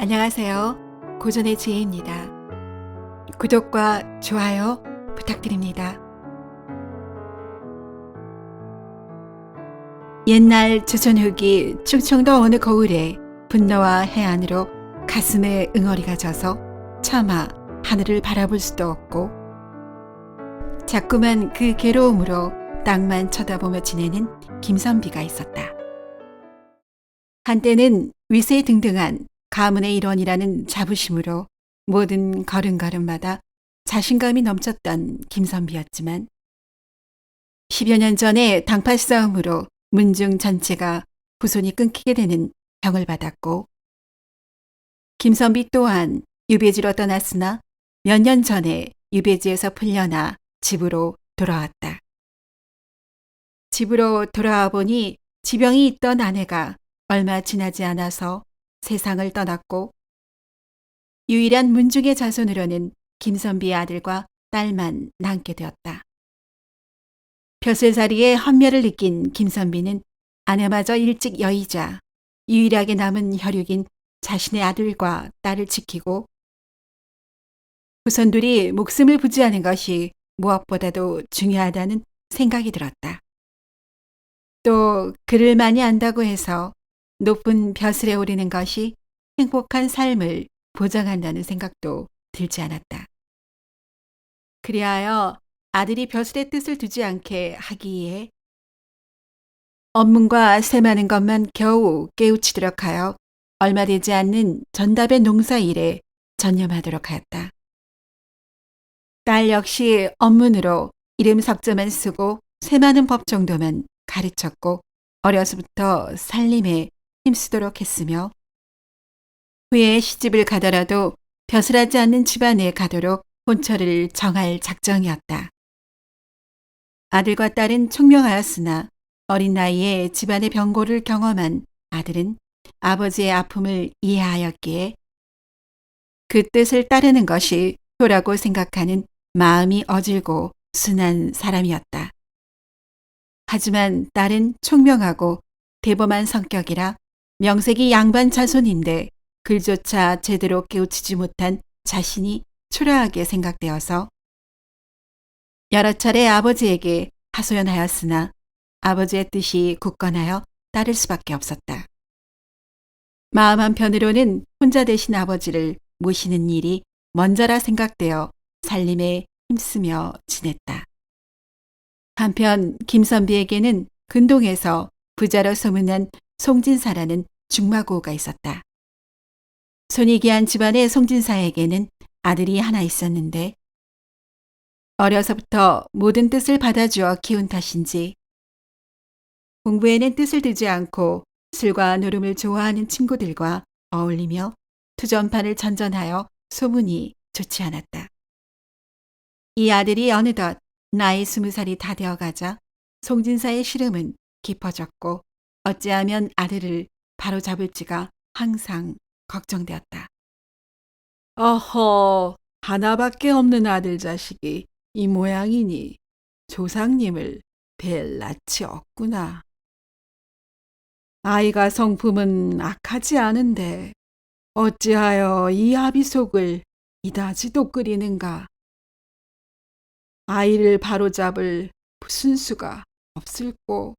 안녕하세요. 고전의 지혜입니다. 구독과 좋아요 부탁드립니다. 옛날 조선 후기 충청도 어느 거울에 분노와 해안으로 가슴에 응어리가 져서 차마 하늘을 바라볼 수도 없고 자꾸만 그 괴로움으로 땅만 쳐다보며 지내는 김선비가 있었다. 한때는 위세등등한 가문의 일원이라는 자부심으로 모든 걸음걸음마다 자신감이 넘쳤던 김선비였지만 10여 년 전에 당파 싸움으로 문중 전체가 후손이 끊기게 되는 병을 받았고 김선비 또한 유배지로 떠났으나 몇 년 전에 유배지에서 풀려나 집으로 돌아왔다. 집으로 돌아와 보니 지병이 있던 아내가 얼마 지나지 않아서 세상을 떠났고 유일한 문중의 자손으로는 김선비의 아들과 딸만 남게 되었다. 벼슬자리에 헌멸을 느낀 김선비는 아내마저 일찍 여의자 유일하게 남은 혈육인 자신의 아들과 딸을 지키고 후손들이 목숨을 부지하는 것이 무엇보다도 중요하다는 생각이 들었다. 또 글을 많이 안다고 해서 높은 벼슬에 오르는 것이 행복한 삶을 보장한다는 생각도 들지 않았다. 그리하여 아들이 벼슬의 뜻을 두지 않게 하기 위해 업문과 세마는 것만 겨우 깨우치도록 하여 얼마 되지 않는 전답의 농사 일에 전념하도록 하였다. 딸 역시 업문으로 이름 석자만 쓰고 세마는 법 정도만 가르쳤고 어려서부터 살림에 힘쓰도록 했으며 후에 시집을 가더라도 벼슬하지 않는 집안에 가도록 혼처를 정할 작정이었다. 아들과 딸은 총명하였으나 어린 나이에 집안의 병고를 경험한 아들은 아버지의 아픔을 이해하였기에 그 뜻을 따르는 것이 도라고 생각하는 마음이 어질고 순한 사람이었다. 하지만 딸은 총명하고 대범한 성격이라 명색이 양반 자손인데 글조차 제대로 깨우치지 못한 자신이 초라하게 생각되어서 여러 차례 아버지에게 하소연하였으나 아버지의 뜻이 굳건하여 따를 수밖에 없었다. 마음 한편으로는 혼자 되신 아버지를 모시는 일이 먼저라 생각되어 살림에 힘쓰며 지냈다. 한편 김선비에게는 근동에서 부자로 소문난 송진사라는 중마고우가 있었다. 손이 귀한 집안의 송진사에게는 아들이 하나 있었는데 어려서부터 모든 뜻을 받아주어 키운 탓인지 공부에는 뜻을 두지 않고 술과 노름을 좋아하는 친구들과 어울리며 투전판을 전전하여 소문이 좋지 않았다. 이 아들이 어느덧 나이 20살이 다 되어가자 송진사의 시름은 깊어졌고 어찌하면 아들을 바로잡을지가 항상 걱정되었다. 어허, 하나밖에 없는 아들 자식이 이 모양이니 조상님을 뵐 낯이 없구나. 아이가 성품은 악하지 않은데 어찌하여 이 아비속을 이다지도 끓이는가. 아이를 바로잡을 무슨 수가 없을꼬.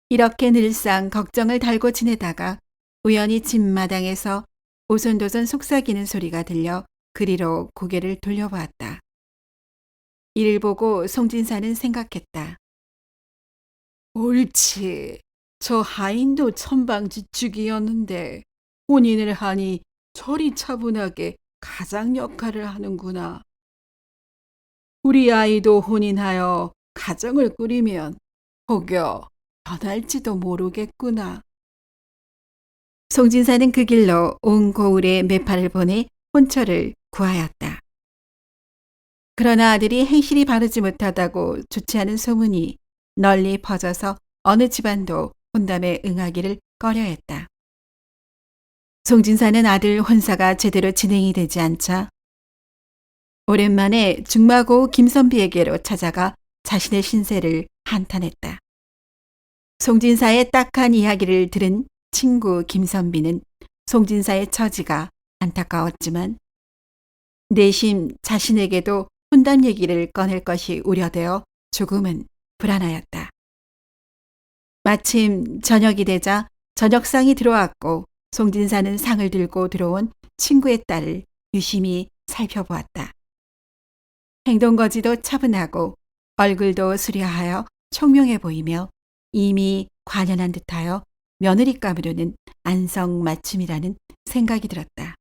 이렇게 늘상 걱정을 달고 지내다가 우연히 집마당에서 오손도손 속삭이는 소리가 들려 그리로 고개를 돌려보았다. 이를 보고 송진사는 생각했다. 옳지. 저 하인도 천방지축이었는데 혼인을 하니 저리 차분하게 가장 역할을 하는구나. 우리 아이도 혼인하여 가정을 꾸리면 혹여 변할지도 모르겠구나. 송진사는 그 길로 온 고을에 매파를 보내 혼처를 구하였다. 그러나 아들이 행실이 바르지 못하다고 좋지 않은 소문이 널리 퍼져서 어느 집안도 혼담에 응하기를 꺼려했다. 송진사는 아들 혼사가 제대로 진행이 되지 않자 오랜만에 중마고 김선비에게로 찾아가 자신의 신세를 한탄했다. 송진사의 딱한 이야기를 들은 친구 김선비는 송진사의 처지가 안타까웠지만 내심 자신에게도 혼담 얘기를 꺼낼 것이 우려되어 조금은 불안하였다. 마침 저녁이 되자 저녁상이 들어왔고 송진사는 상을 들고 들어온 친구의 딸을 유심히 살펴보았다. 행동거지도 차분하고 얼굴도 수려하여 총명해 보이며 이미 관연한 듯하여 며느리감으로는 안성맞춤이라는 생각이 들었다.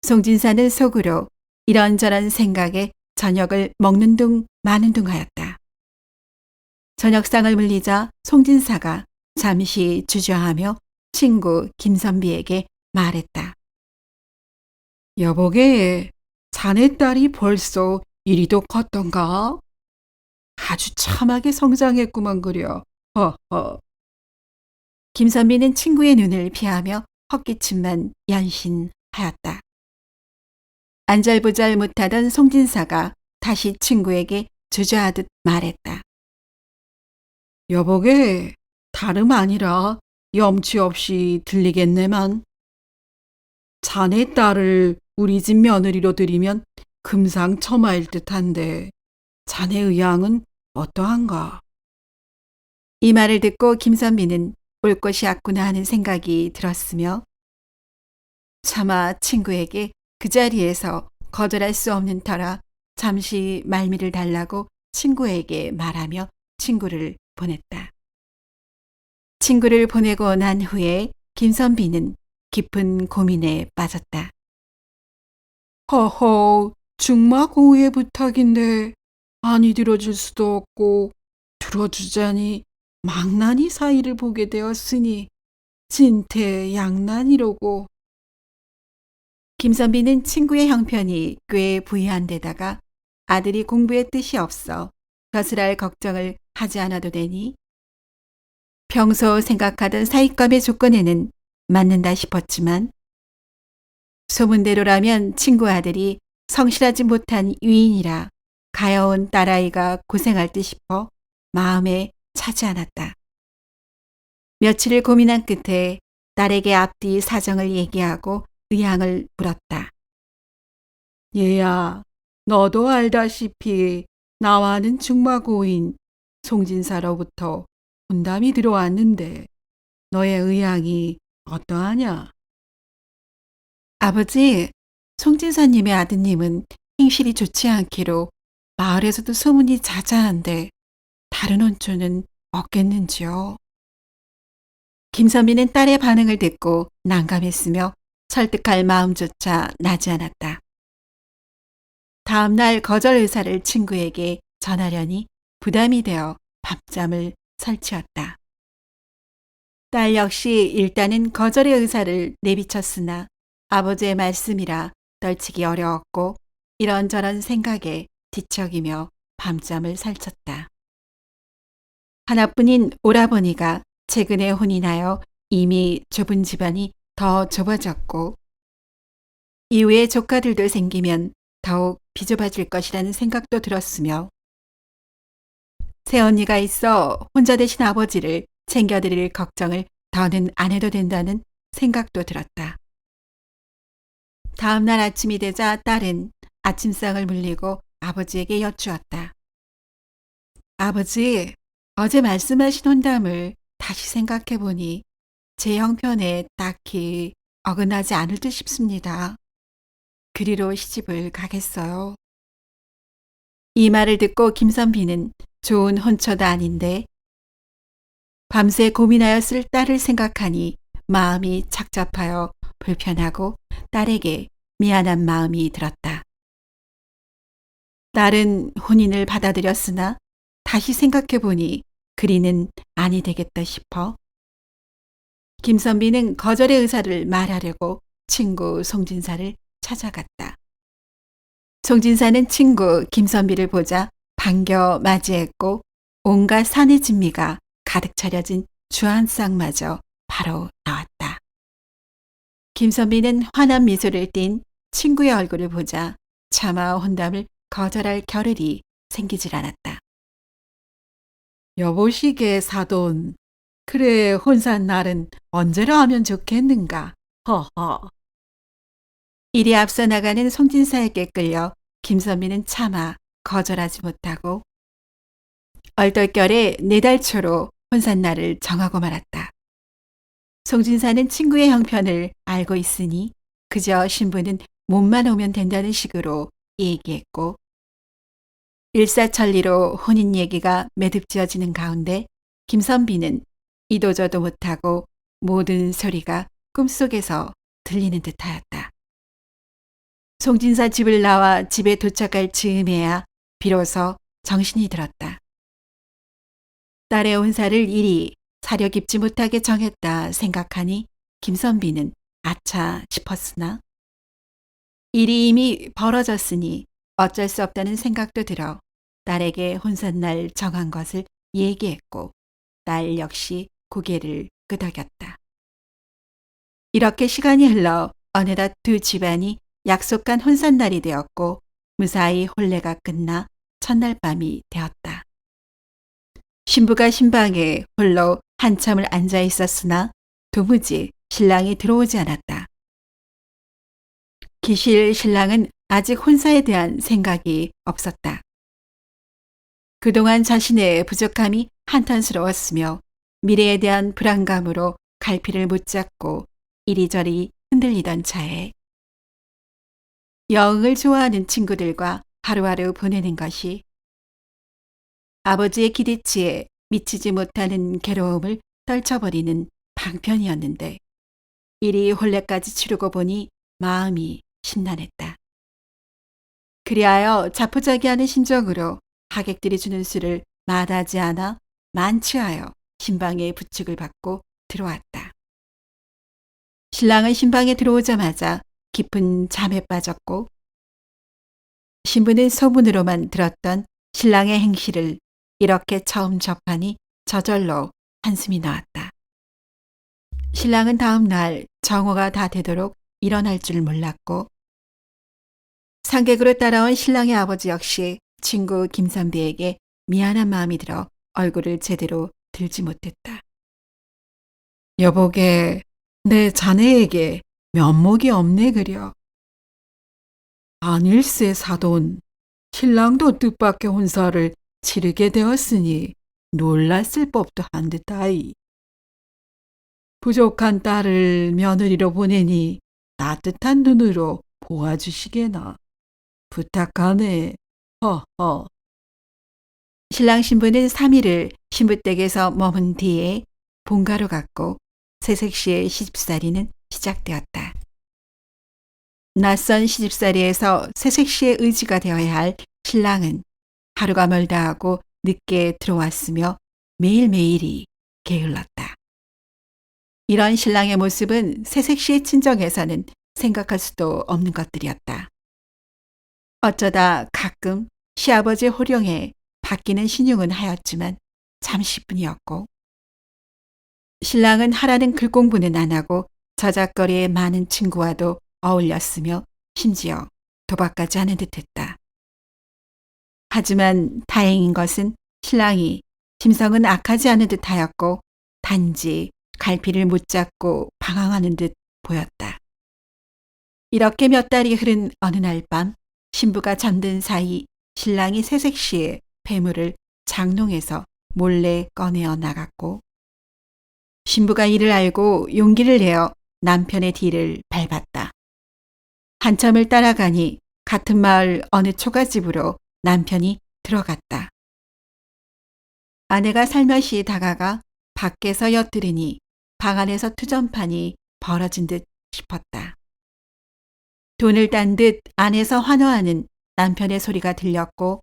송진사는 속으로 이런저런 생각에 저녁을 먹는 둥 마는 둥 하였다. 저녁상을 물리자 송진사가 잠시 주저하며 친구 김선비에게 말했다. 여보게, 자네 딸이 벌써 이리도 컸던가? 아주 참하게 성장했구만 그려. 허허. 김선비는 친구의 눈을 피하며 헛기침만 연신하였다. 안절부절 못하던 송진사가 다시 친구에게 주저하듯 말했다. 여보게, 다름 아니라 염치 없이 들리겠네만. 자네 딸을 우리 집 며느리로 들이면 금상첨화일 듯한데 자네 의향은 어떠한가? 이 말을 듣고 김선비는 올 것이 왔구나 하는 생각이 들었으며 차마 친구에게 그 자리에서 거절할 수 없는 터라 잠시 말미를 달라고 친구에게 말하며 친구를 보냈다. 친구를 보내고 난 후에 김선비는 깊은 고민에 빠졌다. 허허, 중마 고우의 부탁인데 아니 들어줄 수도 없고 들어주자니 망나니 사이를 보게 되었으니 진퇴양난이로고. 김선비는 친구의 형편이 꽤 부유한 데다가 아들이 공부에 뜻이 없어 벼슬할 걱정을 하지 않아도 되니 평소 생각하던 사윗감의 조건에는 맞는다 싶었지만 소문대로라면 친구 아들이 성실하지 못한 유인이라 가여운 딸아이가 고생할 듯 싶어 마음에 차지 않았다. 며칠을 고민한 끝에 딸에게 앞뒤 사정을 얘기하고 의향을 물었다. 얘야, 너도 알다시피 나와는 중마고인 송진사로부터 혼담이 들어왔는데 너의 의향이 어떠하냐? 아버지, 송진사님의 아드님은 행실이 좋지 않기로 마을에서도 소문이 자자한데 다른 혼주는 없겠는지요? 김선비는 딸의 반응을 듣고 난감했으며 설득할 마음조차 나지 않았다. 다음 날 거절 의사를 친구에게 전하려니 부담이 되어 밤잠을 설치었다. 딸 역시 일단은 거절의 의사를 내비쳤으나 아버지의 말씀이라 떨치기 어려웠고 이런저런 생각에 뒤척이며 밤잠을 설쳤다. 하나뿐인 오라버니가 최근에 혼이 나여 이미 좁은 집안이 더 좁아졌고 이후에 조카들도 생기면 더욱 비좁아질 것이라는 생각도 들었으며 새언니가 있어 혼자 되신 아버지를 챙겨드릴 걱정을 더는 안 해도 된다는 생각도 들었다. 다음 날 아침이 되자 딸은 아침상을 물리고 아버지에게 여쭈었다. 아버지, 어제 말씀하신 혼담을 다시 생각해 보니 제 형편에 딱히 어긋나지 않을 듯 싶습니다. 그리로 시집을 가겠어요. 이 말을 듣고 김선비는 좋은 혼처도 아닌데 밤새 고민하였을 딸을 생각하니 마음이 착잡하여 불편하고 딸에게 미안한 마음이 들었다. 딸은 혼인을 받아들였으나 다시 생각해 보니 그리는 아니 되겠다 싶어 김선비는 거절의 의사를 말하려고 친구 송진사를 찾아갔다. 송진사는 친구 김선비를 보자 반겨 맞이했고 온갖 산의 진미가 가득 차려진 주한상마저 바로 나왔다. 김선비는 환한 미소를 띤 친구의 얼굴을 보자 차마 혼담을 거절할 겨를이 생기질 않았다. 여보시게 사돈, 그래 혼산 날은 언제로 하면 좋겠는가? 허허. 일이 앞서 나가는 송진사에게 끌려 김선미는 차마 거절하지 못하고 얼떨결에 4달 초로 혼산날을 정하고 말았다. 송진사는 친구의 형편을 알고 있으니 그저 신부는 몸만 오면 된다는 식으로 얘기했고 일사천리로 혼인 얘기가 매듭지어지는 가운데 김선비는 이도저도 못하고 모든 소리가 꿈속에서 들리는 듯하였다. 송진사 집을 나와 집에 도착할 즈음에야 비로소 정신이 들었다. 딸의 혼사를 이리 사려 깊지 못하게 정했다 생각하니 김선비는 아차 싶었으나 일이 이미 벌어졌으니 어쩔 수 없다는 생각도 들어 딸에게 혼산날 정한 것을 얘기했고 딸 역시 고개를 끄덕였다. 이렇게 시간이 흘러 어느덧 두 집안이 약속한 혼산날이 되었고 무사히 혼례가 끝나 첫날 밤이 되었다. 신부가 신방에 홀로 한참을 앉아 있었으나 도무지 신랑이 들어오지 않았다. 기실 신랑은 아직 혼사에 대한 생각이 없었다. 그동안 자신의 부족함이 한탄스러웠으며 미래에 대한 불안감으로 갈피를 못 잡고 이리저리 흔들리던 차에 여흥을 좋아하는 친구들과 하루하루 보내는 것이 아버지의 기대치에 미치지 못하는 괴로움을 떨쳐버리는 방편이었는데 이리 혼례까지 치르고 보니 마음이 심란했다. 그리하여 자포자기하는 심정으로 하객들이 주는 술을 마다하지 않아 만취하여 신방의 부축을 받고 들어왔다. 신랑은 신방에 들어오자마자 깊은 잠에 빠졌고 신부는 소문으로만 들었던 신랑의 행실을 이렇게 처음 접하니 저절로 한숨이 나왔다. 신랑은 다음 날 정오가 다 되도록 일어날 줄 몰랐고 상객으로 따라온 신랑의 아버지 역시 친구 김선비에게 미안한 마음이 들어 얼굴을 제대로 들지 못했다. 여보게, 내 자네에게 면목이 없네 그려. 안일세 사돈, 신랑도 뜻밖의 혼사를 치르게 되었으니 놀랐을 법도 한 듯하이. 부족한 딸을 며느리로 보내니 따뜻한 눈으로 보아주시게나. 부탁하네. 허허. 신랑 신부는 3일을 신부댁에서 머문 뒤에 본가로 갔고 새색시의 시집살이는 시작되었다. 낯선 시집살이에서 새색시의 의지가 되어야 할 신랑은 하루가 멀다 하고 늦게 들어왔으며 매일매일이 게을렀다. 이런 신랑의 모습은 새색시의 친정에서는 생각할 수도 없는 것들이었다. 어쩌다 가끔 시아버지의 호령에 바뀌는 신용은 하였지만 잠시뿐이었고 신랑은 하라는 글공부는 안 하고 저작거리의 많은 친구와도 어울렸으며 심지어 도박까지 하는 듯했다. 하지만 다행인 것은 신랑이 심성은 악하지 않은 듯하였고 단지 갈피를 못 잡고 방황하는 듯 보였다. 이렇게 몇 달이 흐른 어느 날 밤 신부가 잠든 사이 신랑이 새색시의 폐물을 장롱에서 몰래 꺼내어 나갔고 신부가 이를 알고 용기를 내어 남편의 뒤를 밟았다. 한참을 따라가니 같은 마을 어느 초가집으로 남편이 들어갔다. 아내가 살며시 다가가 밖에서 엿들으니 방 안에서 투전판이 벌어진 듯 싶었다. 돈을 딴 듯 안에서 환호하는 남편의 소리가 들렸고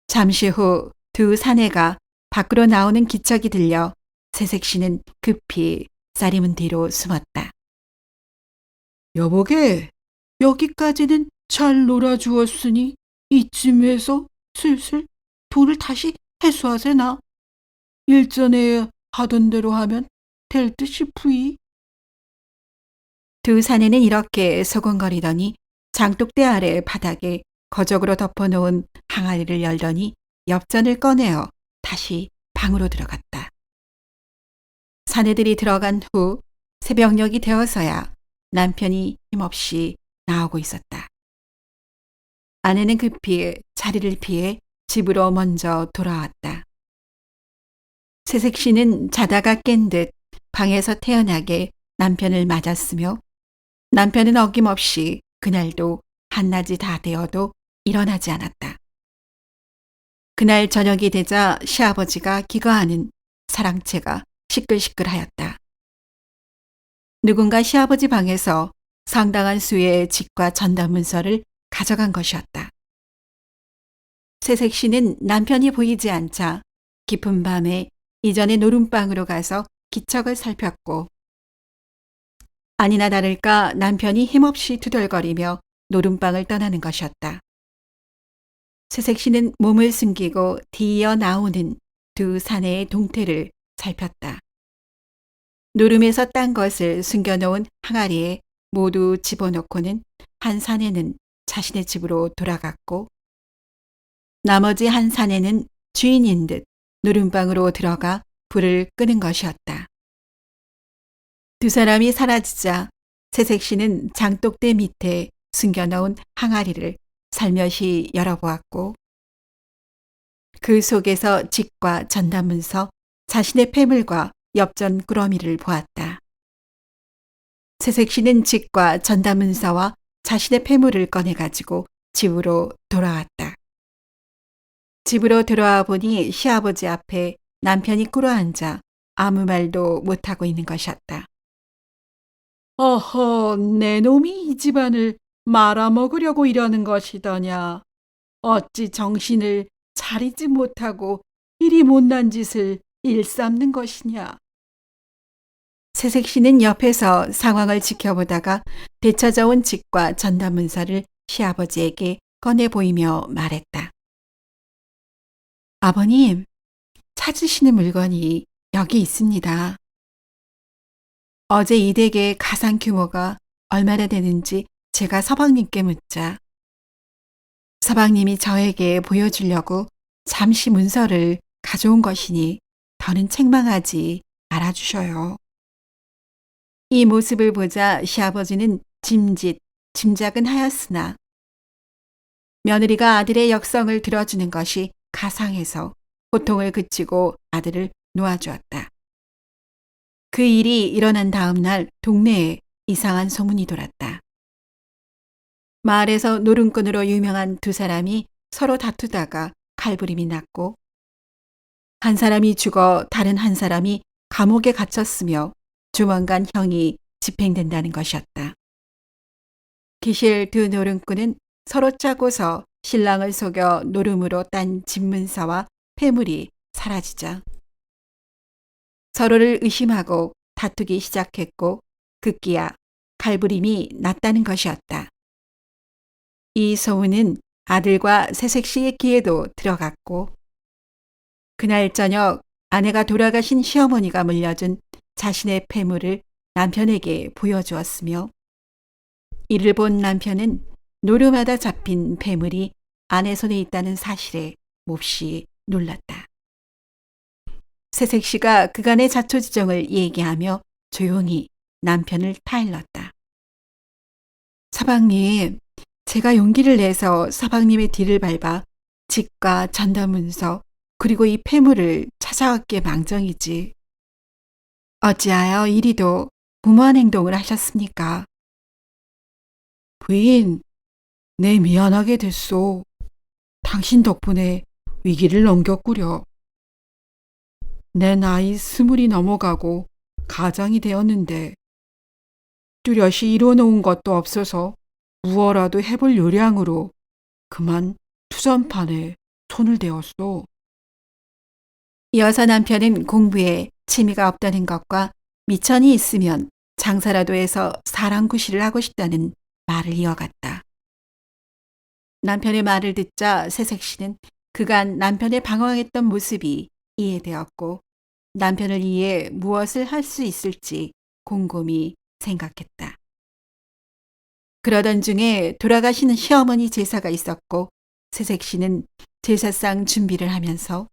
잠시 후 두 사내가 밖으로 나오는 기척이 들려 새색시는 급히 쌀이문 뒤로 숨었다. 여보게, 여기까지는 잘 놀아주었으니 이쯤에서 슬슬 돈을 다시 회수하세나. 일전에 하던 대로 하면 될 듯 싶으이. 두 사내는 이렇게 소곤거리더니 장독대 아래 바닥에 거적으로 덮어놓은 항아리를 열더니 엽전을 꺼내어 다시 방으로 들어갔다. 사내들이 들어간 후 새벽녘이 되어서야 남편이 힘없이 나오고 있었다. 아내는 급히 자리를 피해 집으로 먼저 돌아왔다. 새색 씨는 자다가 깬 듯 방에서 태연하게 남편을 맞았으며 남편은 어김없이 그날도 한낮이 다 되어도 일어나지 않았다. 그날 저녁이 되자 시아버지가 기거하는 사랑채가 시끌시끌하였다. 누군가 시아버지 방에서 상당한 수의 직과 전담문서를 가져간 것이었다. 새색 씨는 남편이 보이지 않자 깊은 밤에 이전에 노름방으로 가서 기척을 살폈고 아니나 다를까 남편이 힘없이 투덜거리며 노름방을 떠나는 것이었다. 새색 씨는 몸을 숨기고 뒤이어 나오는 두 사내의 동태를 살폈다. 노름에서 딴 것을 숨겨놓은 항아리에 모두 집어넣고는 한 사내는 자신의 집으로 돌아갔고 나머지 한 사내는 주인인 듯 노름방으로 들어가 불을 끄는 것이었다. 두 사람이 사라지자 새색 씨는 장독대 밑에 숨겨놓은 항아리를 살며시 열어보았고 그 속에서 직과 전담문서, 자신의 폐물과 엽전 꾸러미를 보았다. 새색 씨는 직과 전담문서와 자신의 폐물을 꺼내가지고 집으로 돌아왔다. 집으로 돌아와 보니 시아버지 앞에 남편이 꿇어앉아 아무 말도 못하고 있는 것이었다. 어허, 내 놈이 이 집안을 말아먹으려고 이러는 것이더냐. 어찌 정신을 차리지 못하고 이리 못난 짓을 일삼는 것이냐. 새색 씨는 옆에서 상황을 지켜보다가 되찾아온 직과 전담문서를 시아버지에게 꺼내 보이며 말했다. 아버님, 찾으시는 물건이 여기 있습니다. 어제 이 댁의 가상 규모가 얼마나 되는지 제가 서방님께 묻자 서방님이 저에게 보여주려고 잠시 문서를 가져온 것이니 더는 책망하지 말아주셔요. 이 모습을 보자 시아버지는 짐작은 하였으나 며느리가 아들의 역성을 들어주는 것이 가상해서 고통을 그치고 아들을 놓아주었다. 그 일이 일어난 다음 날 동네에 이상한 소문이 돌았다. 마을에서 노름꾼으로 유명한 두 사람이 서로 다투다가 칼부림이 났고 한 사람이 죽어 다른 한 사람이 감옥에 갇혔으며 조만간 형이 집행된다는 것이었다. 기실 두 노름꾼은 서로 짜고서 신랑을 속여 노름으로 딴 집문서와 폐물이 사라지자 서로를 의심하고 다투기 시작했고 급기야 칼부림이 났다는 것이었다. 이 소문은 아들과 새색 씨의 귀에도 들어갔고 그날 저녁 아내가 돌아가신 시어머니가 물려준 자신의 폐물을 남편에게 보여주었으며 이를 본 남편은 노름하다 잡힌 폐물이 아내 손에 있다는 사실에 몹시 놀랐다. 새색 씨가 그간의 자초지종을 얘기하며 조용히 남편을 타일렀다. 서방님, 제가 용기를 내서 서방님의 뒤를 밟아 직과 전담문서 그리고 이 폐물을 찾아왔기에 망정이지. 어찌하여 이리도 무모한 행동을 하셨습니까? 부인, 내 미안하게 됐소. 당신 덕분에 위기를 넘겼구려. 내 나이 20이 넘어가고 가장이 되었는데 뚜렷이 이뤄놓은 것도 없어서 무엇라도 해볼 요량으로 그만 투전판에 손을 대었소. 이어서 남편은 공부에 취미가 없다는 것과 미천이 있으면 장사라도 해서 사랑구실을 하고 싶다는 말을 이어갔다. 남편의 말을 듣자 새색 씨는 그간 남편의 방황했던 모습이 이해되었고 남편을 위해 무엇을 할 수 있을지 곰곰이 생각했다. 그러던 중에 돌아가시는 시어머니 제사가 있었고 새색 씨는 제사상 준비를 하면서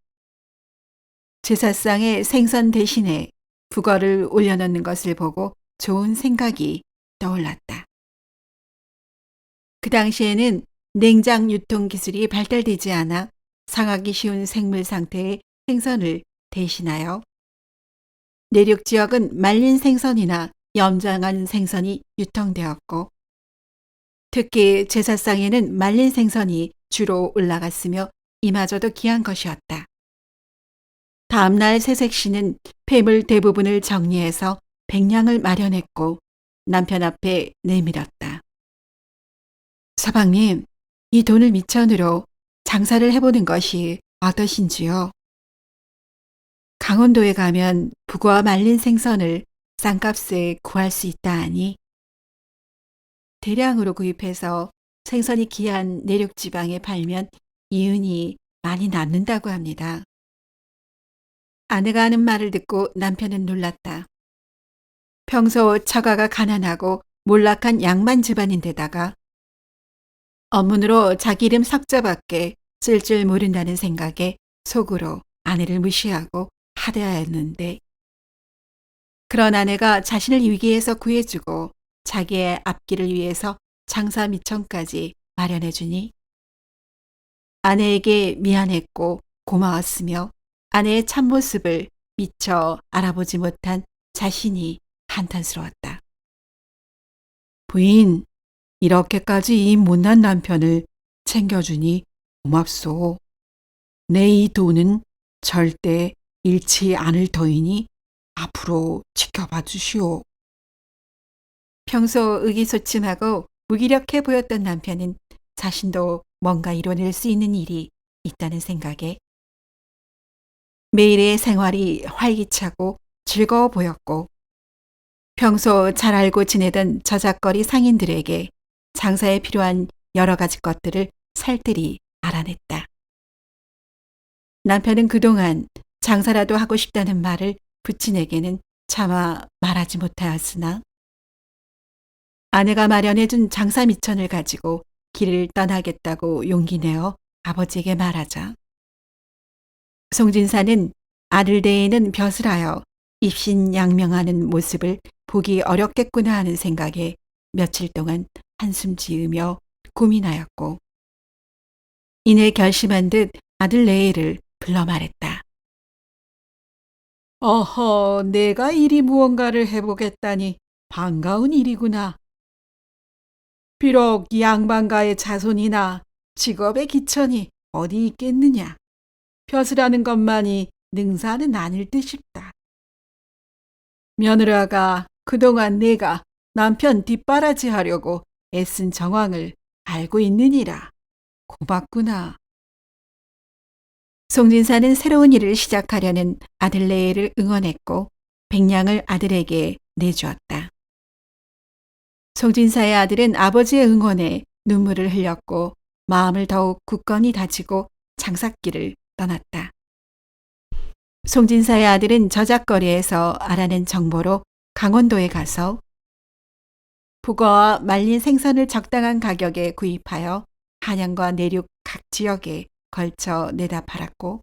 제사상에 생선 대신에 북어를 올려놓는 것을 보고 좋은 생각이 떠올랐다. 그 당시에는 냉장 유통 기술이 발달되지 않아 상하기 쉬운 생물 상태의 생선을 대신하여 내륙 지역은 말린 생선이나 염장한 생선이 유통되었고 특히 제사상에는 말린 생선이 주로 올라갔으며 이마저도 귀한 것이었다. 다음날 새색시는 폐물 대부분을 정리해서 백냥을 마련했고 남편 앞에 내밀었다. 서방님, 이 돈을 미천으로 장사를 해보는 것이 어떠신지요? 강원도에 가면 북어와 말린 생선을 싼값에 구할 수 있다 하니 대량으로 구입해서 생선이 귀한 내륙 지방에 팔면 이윤이 많이 남는다고 합니다. 아내가 하는 말을 듣고 남편은 놀랐다. 평소 처가가 가난하고 몰락한 양반 집안인데다가 업문으로 자기 이름 석자밖에 쓸 줄 모른다는 생각에 속으로 아내를 무시하고 하대하였는데 그런 아내가 자신을 위기에서 구해주고 자기의 앞길을 위해서 장사 미천까지 마련해주니 아내에게 미안했고 고마웠으며 아내의 참모습을 미처 알아보지 못한 자신이 한탄스러웠다. 부인, 이렇게까지 이 못난 남편을 챙겨주니 고맙소. 내 이 돈은 절대 잃지 않을 터이니 앞으로 지켜봐 주시오. 평소 의기소침하고 무기력해 보였던 남편은 자신도 뭔가 이뤄낼 수 있는 일이 있다는 생각에 매일의 생활이 활기차고 즐거워 보였고 평소 잘 알고 지내던 저작거리 상인들에게 장사에 필요한 여러 가지 것들을 살뜰히 알아냈다. 남편은 그동안 장사라도 하고 싶다는 말을 부친에게는 차마 말하지 못하였으나 아내가 마련해준 장사 미천을 가지고 길을 떠나겠다고 용기 내어 아버지에게 말하자 송진사는 아들 대에는 벼슬 하여 입신양명하는 모습을 보기 어렵겠구나 하는 생각에 며칠 동안 한숨 지으며 고민하였고 이내 결심한 듯 아들 레이를 불러 말했다. 어허, 내가 이리 무언가를 해보겠다니 반가운 일이구나. 비록 양반가의 자손이나 직업의 기천이 어디 있겠느냐. 벼슬하는 것만이 능사는 아닐 듯 싶다. 며느라가 그동안 내가 남편 뒷바라지 하려고 애쓴 정황을 알고 있느니라. 고맙구나. 송진사는 새로운 일을 시작하려는 아들 레이를 응원했고 백냥을 아들에게 내주었다. 송진사의 아들은 아버지의 응원에 눈물을 흘렸고 마음을 더욱 굳건히 다지고 장사길을 떠났다. 송진사의 아들은 저작거리에서 알아낸 정보로 강원도에 가서 북어와 말린 생선을 적당한 가격에 구입하여 한양과 내륙 각 지역에 걸쳐 내다 팔았고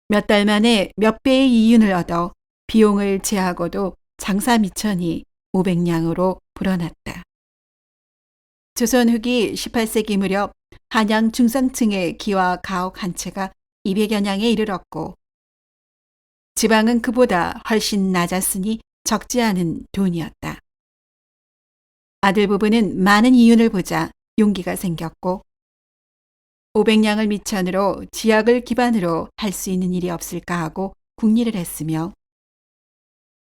몇 달 만에 몇 배의 이윤을 얻어 비용을 제하고도 장사 미천이 500냥으로 불어났다. 조선 후기 18세기 무렵 한양 중상층의 기와 가옥 한 채가 200여 냥에 이르렀고 지방은 그보다 훨씬 낮았으니 적지 않은 돈이었다. 아들 부부는 많은 이윤을 보자 용기가 생겼고 500냥을 미천으로 지역을 기반으로 할 수 있는 일이 없을까 하고 궁리를 했으며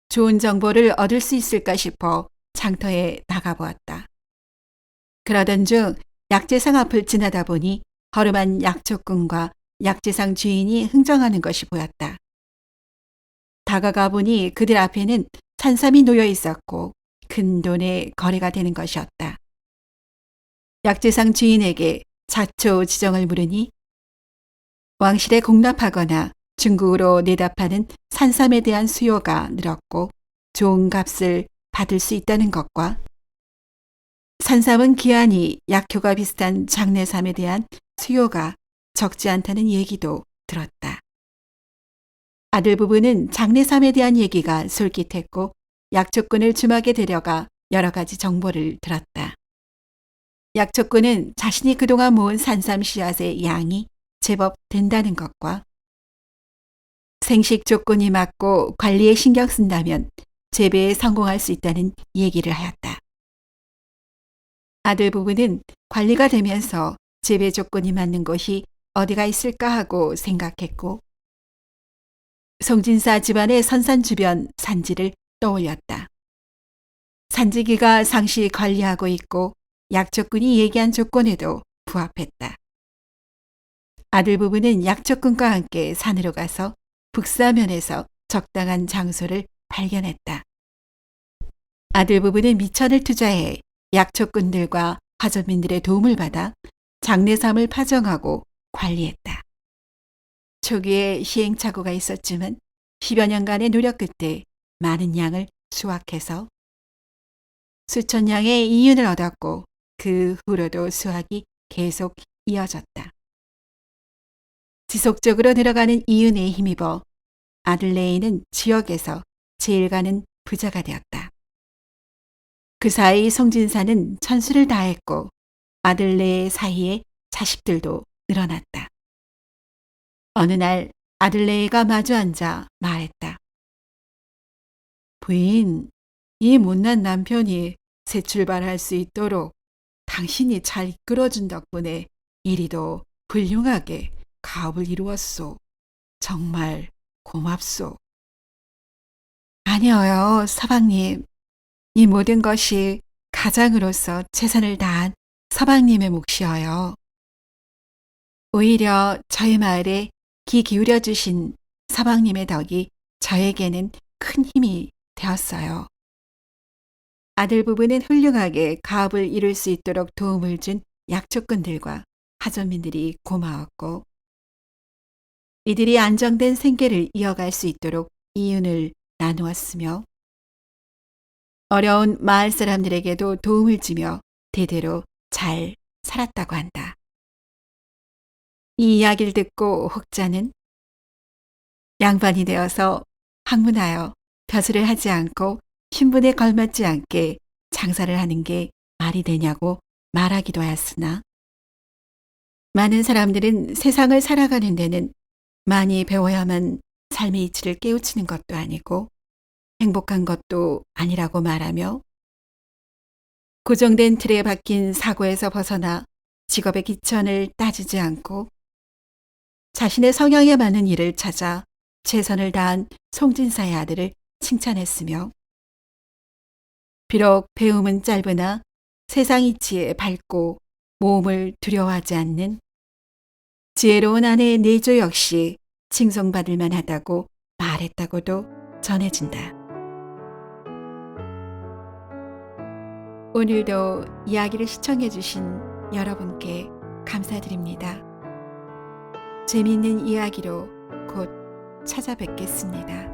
좋은 정보를 얻을 수 있을까 싶어 장터에 나가보았다. 그러던 중 약재상 앞을 지나다 보니 허름한 약초꾼과 약재상 주인이 흥정하는 것이 보였다. 다가가 보니 그들 앞에는 산삼이 놓여 있었고 큰 돈의 거래가 되는 것이었다. 약재상 주인에게 자초 지정을 물으니 왕실에 공납하거나 중국으로 내다 파는 산삼에 대한 수요가 늘었고 좋은 값을 받을 수 있다는 것과 산삼은 기한이 약효가 비슷한 장내삼에 대한 수요가 적지 않다는 얘기도 들었다. 아들 부부는 장내삼에 대한 얘기가 솔깃했고 약초꾼을 주막에 데려가 여러 가지 정보를 들었다. 약초꾼은 자신이 그동안 모은 산삼 씨앗의 양이 제법 된다는 것과 생식 조건이 맞고 관리에 신경 쓴다면 재배에 성공할 수 있다는 얘기를 하였다. 아들 부부는 관리가 되면서 재배 조건이 맞는 곳이 어디가 있을까 하고 생각했고 송진사 집안의 선산 주변 산지를 떠올렸다. 산지기가 상시 관리하고 있고 약초꾼이 얘기한 조건에도 부합했다. 아들 부부는 약초꾼과 함께 산으로 가서 북사면에서 적당한 장소를 발견했다. 아들 부부는 미천을 투자해 약초꾼들과 화전민들의 도움을 받아 장례삼을 파정하고 관리했다. 초기에 시행착오가 있었지만 10여 년간의 노력 끝에 많은 양을 수확해서 수천 양의 이윤을 얻었고 그 후로도 수확이 계속 이어졌다. 지속적으로 늘어가는 이윤에 힘입어 아들 레이는 지역에서 제일 가는 부자가 되었다. 그 사이 송진사는 천수를 다했고 아들 레이 사이에 자식들도 늘어났다. 어느 날 아들 레이가 마주 앉아 말했다. 부인, 이 못난 남편이 새 출발할 수 있도록 당신이 잘 이끌어준 덕분에 이리도 훌륭하게 가업을 이루었소. 정말 고맙소. 아니어요, 서방님. 이 모든 것이 가장으로서 최선을 다한 서방님의 몫이어요. 오히려 저희 마을에 귀 기울여 주신 서방님의 덕이 저에게는 큰 힘이 되었어요. 아들 부부는 훌륭하게 가업을 이룰 수 있도록 도움을 준 약초꾼들과 하전민들이 고마웠고 이들이 안정된 생계를 이어갈 수 있도록 이윤을 나누었으며 어려운 마을 사람들에게도 도움을 주며 대대로 잘 살았다고 한다. 이 이야기를 듣고 혹자는 양반이 되어서 학문하여 벼슬을 하지 않고 신분에 걸맞지 않게 장사를 하는 게 말이 되냐고 말하기도 하였으나 많은 사람들은 세상을 살아가는 데는 많이 배워야만 삶의 이치를 깨우치는 것도 아니고 행복한 것도 아니라고 말하며 고정된 틀에 박힌 사고에서 벗어나 직업의 기천을 따지지 않고 자신의 성향에 맞는 일을 찾아 최선을 다한 송진사의 아들을 칭찬했으며 비록 배움은 짧으나 세상 이치에 밝고 모험을 두려워하지 않는 지혜로운 아내의 내조 역시 칭송받을 만하다고 말했다고도 전해진다. 오늘도 이야기를 시청해 주신 여러분께 감사드립니다. 재미있는 이야기로 곧 찾아뵙겠습니다.